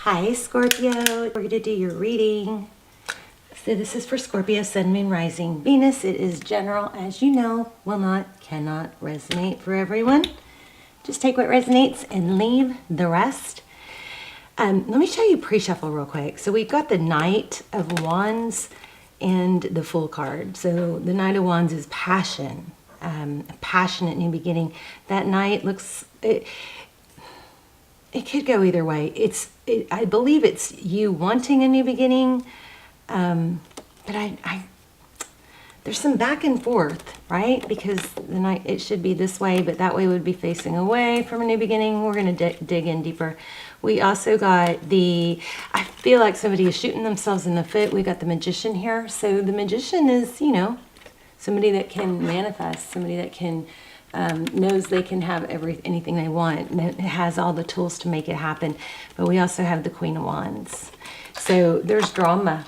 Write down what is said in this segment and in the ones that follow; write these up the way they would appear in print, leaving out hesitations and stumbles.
Hi Scorpio, we're going to do your reading. So this is for Scorpio, Sun, Moon, Rising, Venus. It is general, as you know, will not, cannot resonate for everyone. Just take what resonates and leave the rest. Let me show you pre-shuffle real quick. So we've got the Knight of Wands and the Fool card. So the Knight of Wands is passion, a passionate new beginning. That Knight looks... It could go either way. I believe it's you wanting a new beginning, but there's some back and forth, right? Because the Knight, it should be this way, but that way would be facing away from a new beginning. We're going to dig in deeper. We also got I feel like somebody is shooting themselves in the foot. We got the Magician here. So the Magician is, somebody that can manifest, somebody that can... knows they can have anything they want, and it has all the tools to make it happen. But we also have the Queen of Wands. So there's drama,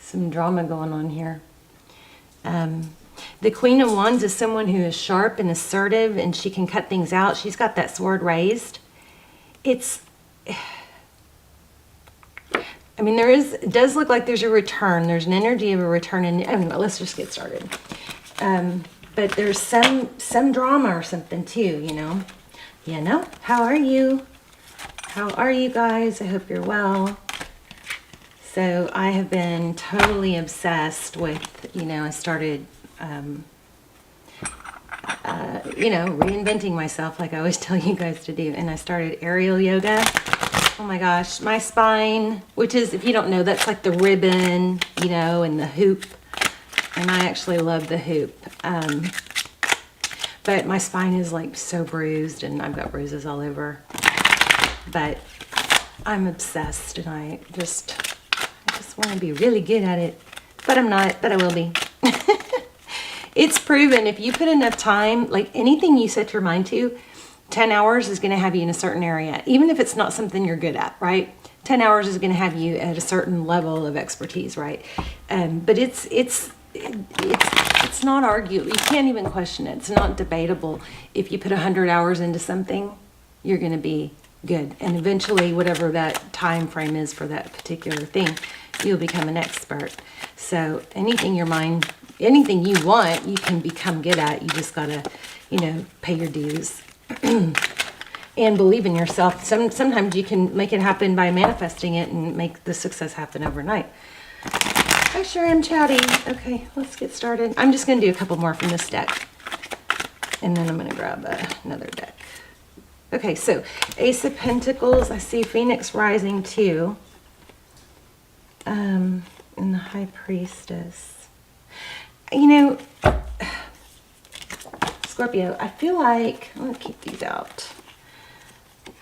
some drama going on here. The Queen of Wands is someone who is sharp and assertive, and she can cut things out. She's got that sword raised. It does look like there's a return. There's an energy of a return, and let's just get started. But there's some drama or something too, How are you? How are you guys? I hope you're well. So I have been totally obsessed with, I started, reinventing myself like I always tell you guys to do. And I started aerial yoga. Oh my gosh, my spine, which is, if you don't know, that's like the ribbon, and the hoop. And I actually love the hoop. But my spine is like so bruised, and I've got bruises all over. But I'm obsessed, and I just want to be really good at it. But I'm not, but I will be. It's proven if you put enough time, like anything you set your mind to, 10 hours is going to have you in a certain area. Even if it's not something you're good at, right? 10 hours is going to have you at a certain level of expertise, right? But it's not arguable. You can't even question it. It's not debatable. If you put 100 hours into something, you're going to be good. And eventually, whatever that time frame is for that particular thing, you'll become an expert. So anything you want, you can become good at. You just got to, pay your dues. And believe in yourself. Sometimes you can make it happen by manifesting it and make the success happen overnight. I sure am chatty. Okay, let's get started. I'm just going to do a couple more from this deck. And then I'm going to grab another deck. Okay, so Ace of Pentacles. I see Phoenix rising too. And the High Priestess. Scorpio, I feel like... I'm going to keep these out.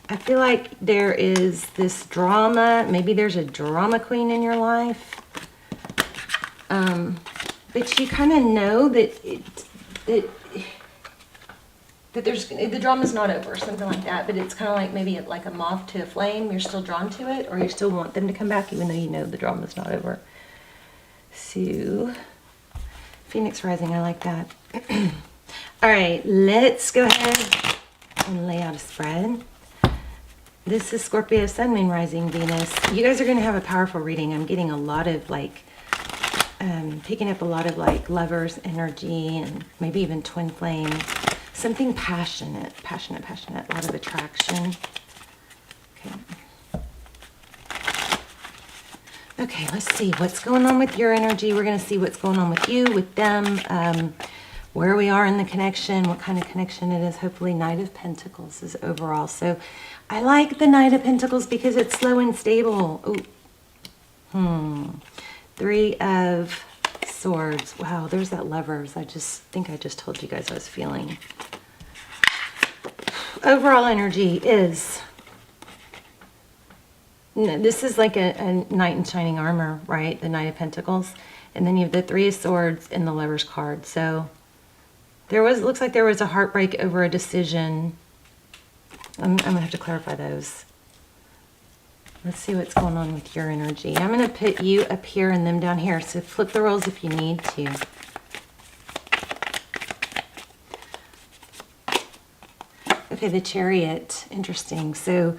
I feel like there is this drama. Maybe there's a drama queen in your life. But you kind of know that the drama's not over, something like that. But it's kind of like maybe like a moth to a flame. You're still drawn to it, or you still want them to come back, even though you know the drama's not over. So, Phoenix rising, I like that. All right, let's go ahead and lay out a spread. This is Scorpio, Sun, Moon, Rising, Venus. You guys are going to have a powerful reading. I'm getting a lot of picking up a lot of lovers energy, and maybe even twin flame. Something passionate, a lot of attraction. Okay, let's see what's going on with your energy. We're going to see what's going on with you, with them, where we are in the connection, what kind of connection it is. Hopefully Knight of Pentacles is overall. So I like the Knight of Pentacles because it's slow and stable. Ooh. Three of Swords. Wow, there's that Lovers. I think I just told you guys I was feeling. Overall energy is... This is like a knight in shining armor, right? The Knight of Pentacles. And then you have the Three of Swords and the Lovers card. So looks like there was a heartbreak over a decision. I'm going to have to clarify those. Let's see what's going on with your energy. I'm going to put you up here and them down here. So flip the roles if you need to. Okay, the Chariot. Interesting. So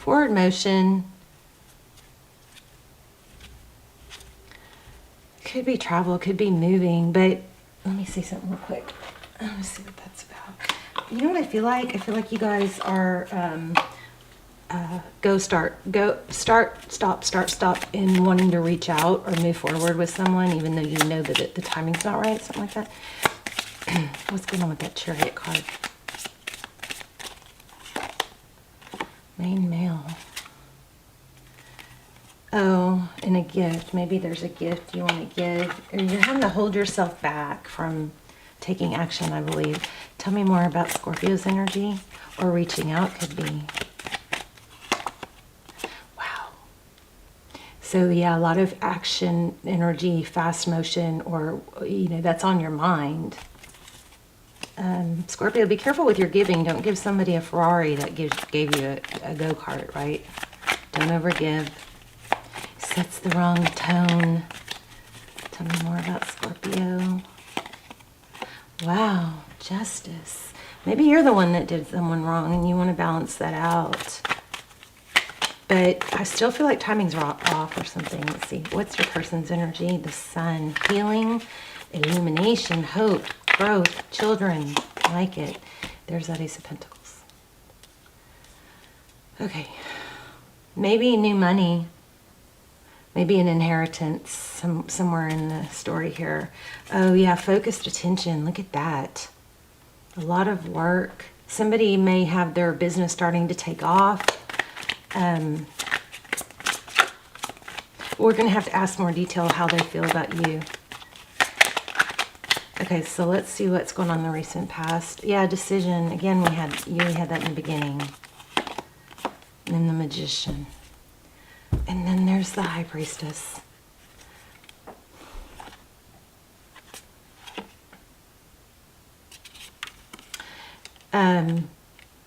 forward motion. Could be travel, could be moving, but let me see something real quick. Let me see what that's about. You know what I feel like? I feel like you guys are stop in wanting to reach out or move forward with someone, even though you know that the timing's not right, something like that. What's going on with that Chariot card? Main male. Oh, and a gift. Maybe there's a gift you want to give. Or you're having to hold yourself back from taking action, I believe. Tell me more about Scorpio's energy. Or reaching out could be. Wow. So yeah, a lot of action, energy, fast motion, or, that's on your mind. Scorpio, be careful with your giving. Don't give somebody a Ferrari that gave you a go-kart, right? Don't overgive. Sets the wrong tone. Tell me more about Scorpio. Wow, justice. Maybe you're the one that did someone wrong and you want to balance that out. But I still feel like timing's off or something. Let's see. What's your person's energy? The sun. Healing, illumination, hope, growth, children. I like it. There's that Ace of Pentacles. Okay. Maybe new money. Maybe an inheritance somewhere in the story here. Oh yeah, focused attention. Look at that. A lot of work. Somebody may have their business starting to take off. We're going to have to ask more detail how they feel about you. Okay, so let's see what's going on in the recent past. Yeah, decision. Again, you had that in the beginning. And then the Magician. And then there's the High Priestess.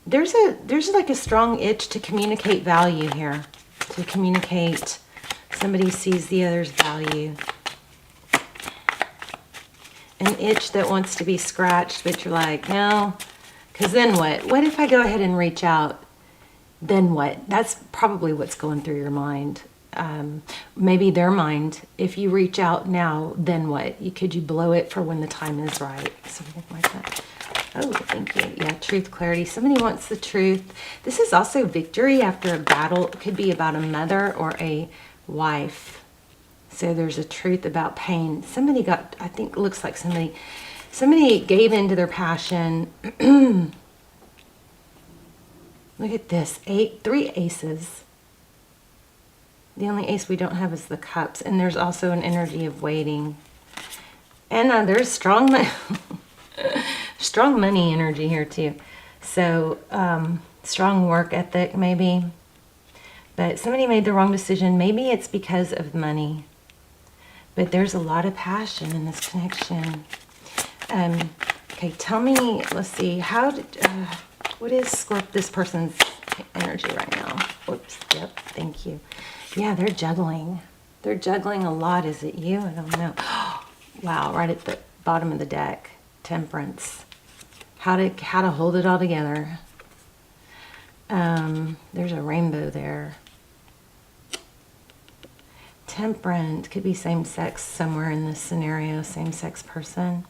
There's like a strong itch to communicate value here. To communicate, somebody sees the other's value. An itch that wants to be scratched, but you're like, no, because then what? What if I go ahead and reach out? Then what? That's probably what's going through your mind. Maybe their mind. If you reach out now, then what? Could you blow it for when the time is right? Something like that. Oh, thank you. Yeah, truth, clarity. Somebody wants the truth. This is also victory after a battle. It could be about a mother or a wife. So there's a truth about pain. Somebody got, I think, looks like somebody gave into their passion. Look at this, 3 aces. The only ace we don't have is the cups. And there's also an energy of waiting. And there's strong money energy here too. So strong work ethic maybe. But somebody made the wrong decision. Maybe it's because of money. But there's a lot of passion in this connection. Okay, tell me, let's see, what is this person's energy right now? Whoops, yep, thank you. Yeah, they're juggling. They're juggling a lot. Is it you? I don't know. Wow, right at the bottom of the deck. Temperance. How to hold it all together. There's a rainbow there. Temperance could be same-sex somewhere in this scenario. Same-sex person.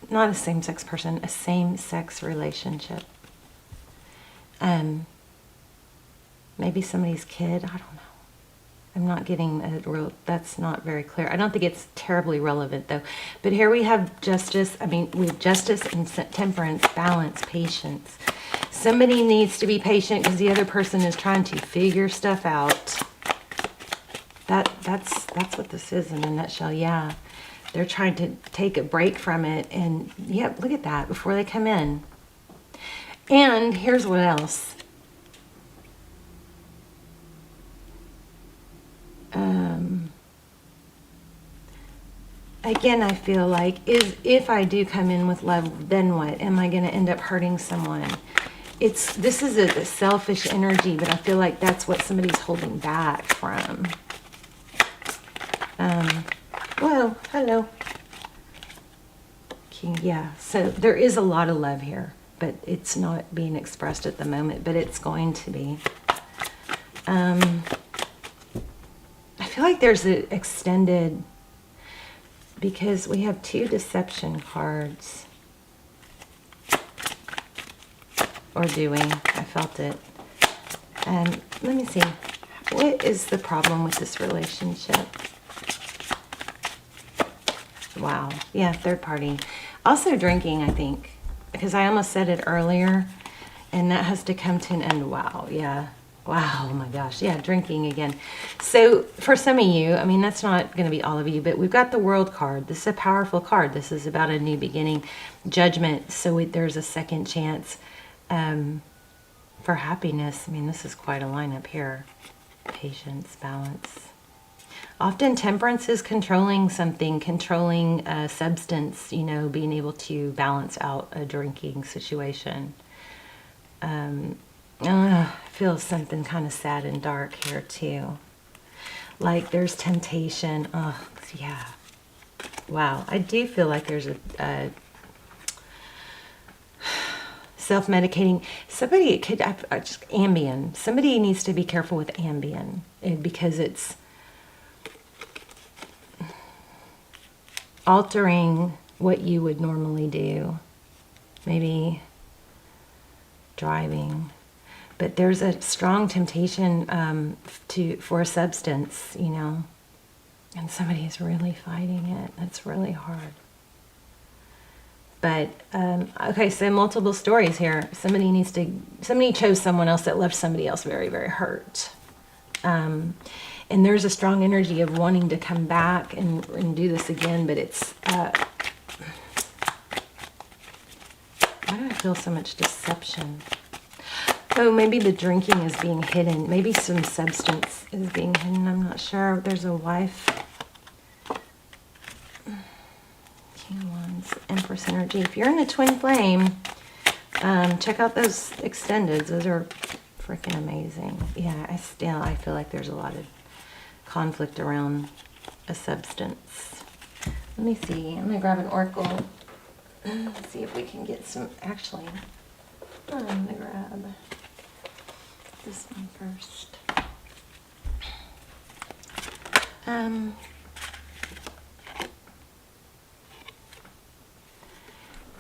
Not a same-sex person, a same-sex relationship. Maybe somebody's kid. I don't know. I'm not getting that's not very clear. I don't think it's terribly relevant though. But here we have justice. We have justice and temperance, balance, patience. Somebody needs to be patient because the other person is trying to figure stuff out. That's what this is in a nutshell. Yeah. They're trying to take a break from it. And yep, look at that before they come in. And here's what else. Again, I feel like if I do come in with love, then what? Am I going to end up hurting someone? This is a selfish energy, but I feel like that's what somebody's holding back from. Whoa, hello. Okay, yeah, so there is a lot of love here, but it's not being expressed at the moment, but it's going to be. I feel like there's an extended, because we have 2 deception cards. Or doing. I felt it. Let me see. What is the problem with this relationship? Wow. Yeah, third party. Also drinking, I think. Because I almost said it earlier. And that has to come to an end. Wow. Yeah. Wow. Oh my gosh. Yeah, drinking again. So for some of you, I mean, that's not going to be all of you, but we've got the World card. This is a powerful card. This is about a new beginning. Judgment. So there's a second chance. For happiness. I mean, this is quite a lineup here. Patience, balance. Often temperance is controlling something, controlling a substance, you know, being able to balance out a drinking situation. I feel something kind of sad and dark here too. Like there's temptation. Oh, yeah. Wow. I do feel like there's a self-medicating. Somebody could, just Ambien. Somebody needs to be careful with Ambien because it's altering what you would normally do. Maybe driving. But there's a strong temptation for a substance, you know. And somebody is really fighting it. That's really hard. But, okay, so multiple stories here. Somebody chose someone else that left somebody else very, very hurt. And there's a strong energy of wanting to come back and do this again, but it's, why do I feel so much deception? Oh, maybe the drinking is being hidden. Maybe some substance is being hidden. I'm not sure. There's a wife. Empress energy. If you're in a twin flame, check out those extendeds. Those are freaking amazing. Yeah, I feel like there's a lot of conflict around a substance. Let me see. I'm gonna grab an oracle. See if we can get some. Actually, I'm gonna grab this one first.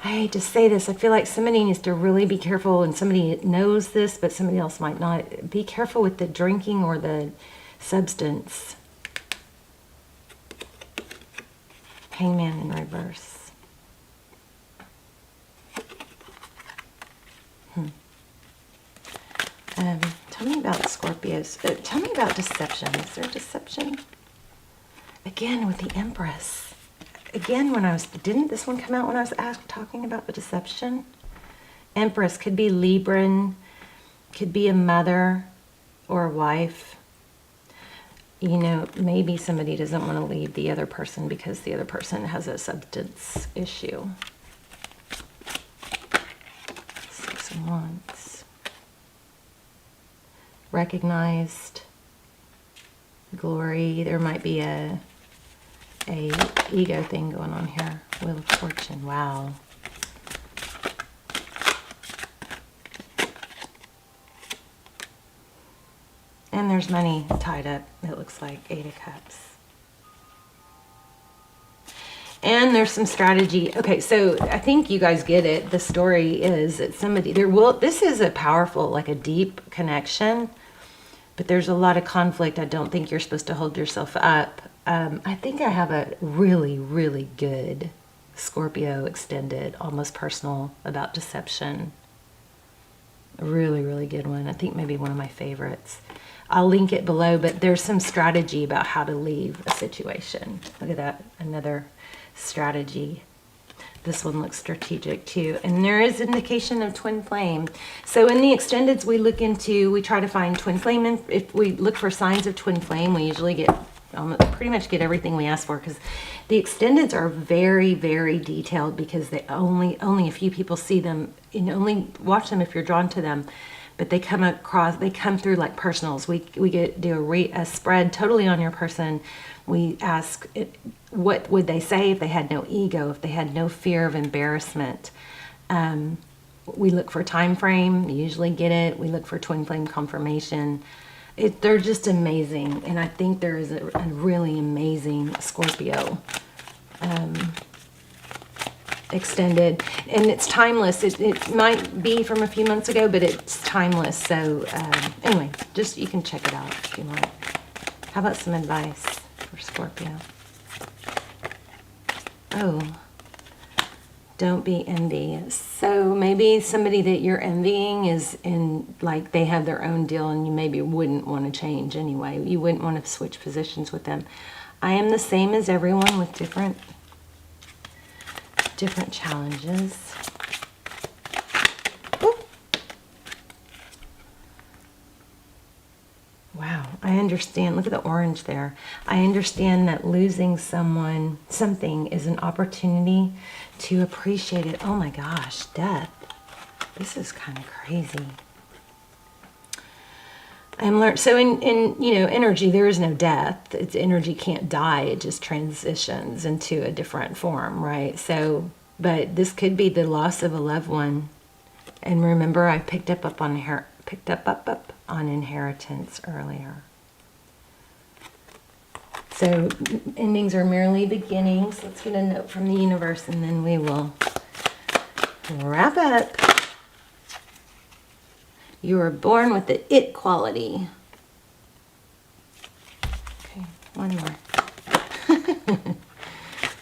I hate to say this, I feel like somebody needs to really be careful, and somebody knows this, but somebody else might not. Be careful with the drinking or the substance. Hangman in reverse. Tell me about Scorpios. Tell me about deception. Is there deception? Again, with the Empress. Again, didn't this one come out when I was talking about the deception? Empress could be Libran, could be a mother or a wife. You know, maybe somebody doesn't want to leave the other person because the other person has a substance issue. 6 of Wands. Recognized. Glory. There might be a ego thing going on here. Wheel of Fortune. Wow. And there's money tied up. It looks like 8 of Cups. And there's some strategy. Okay, so I think you guys get it. The story is that this is a powerful, like a deep connection, but there's a lot of conflict. I don't think you're supposed to hold yourself up. I think I have a really, really good Scorpio extended, almost personal, about deception. A really, really good one. I think maybe one of my favorites. I'll link it below, but there's some strategy about how to leave a situation. Look at that, another strategy. This one looks strategic too. And there is indication of twin flame. So in the extendeds we try to find twin flame. And if we look for signs of twin flame, we usually pretty much get everything we ask for, because the extendeds are very, very detailed, because they only a few people see them. You can only watch them if you're drawn to them. But they come through like personals. We do a spread totally on your person. We ask what would they say if they had no ego, if they had no fear of embarrassment. We look for time frame. We usually get it. We look for twin flame confirmation. they're just amazing. And I think there is a really amazing Scorpio extended. And it's timeless. It might be from a few months ago, but it's timeless. So anyway, just you can check it out if you want. How about some advice for Scorpio? Oh, don't be envious. So maybe somebody that you're envying is in, like, they have their own deal and you maybe wouldn't want to change anyway. You wouldn't want to switch positions with them. I am the same as everyone with different challenges. Ooh. Wow, I understand. Look at the orange there. I understand that losing something is an opportunity to appreciate it. Oh my gosh, death. This is kind of crazy. So in energy, there is no death. It's energy can't die. It just transitions into a different form, right? So, but this could be the loss of a loved one. And remember, I picked up on inheritance earlier. So endings are merely beginnings. Let's get a note from the universe and then we will wrap up. You were born with the it quality. Okay, one more.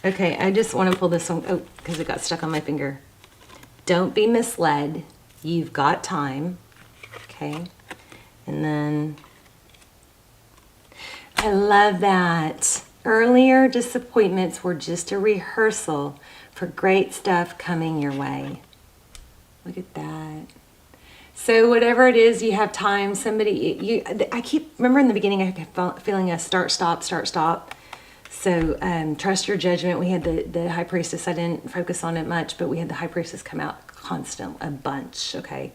Okay, I just want to pull this one. Oh, because it got stuck on my finger. Don't be misled. You've got time. Okay. And then I love that. Earlier disappointments were just a rehearsal for great stuff coming your way. Look at that. So whatever it is, you have time. I keep, remember in the beginning, I kept feeling a start, stop, start, stop. So trust your judgment. We had the High Priestess. I didn't focus on it much, but we had the High Priestess come out a bunch. Okay.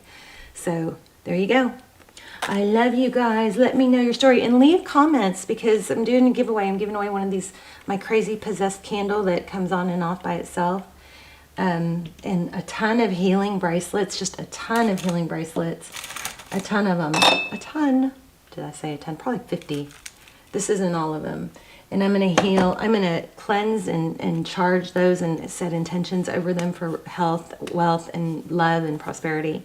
So there you go. I love you guys. Let me know your story and leave comments because I'm doing a giveaway. I'm giving away one of these, my crazy possessed candle that comes on and off by itself. And a ton of healing bracelets, just a ton of healing bracelets, a ton of them, a ton, did I say a ton? Probably 50. This isn't all of them. And I'm going to heal, I'm going to cleanse and charge those and set intentions over them for health, wealth, and love and prosperity.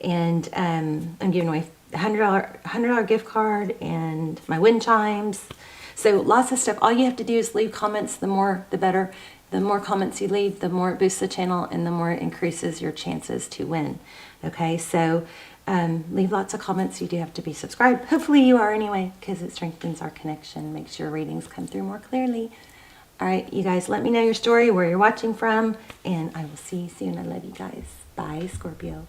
And I'm giving away a $100 gift card and my wind chimes. So lots of stuff. All you have to do is leave comments. The more, the better. The more comments you leave, the more it boosts the channel and the more it increases your chances to win. Okay, so leave lots of comments. You do have to be subscribed. Hopefully you are anyway, because it strengthens our connection, makes your readings come through more clearly. All right, you guys, let me know your story, where you're watching from, and I will see you soon. I love you guys. Bye, Scorpio.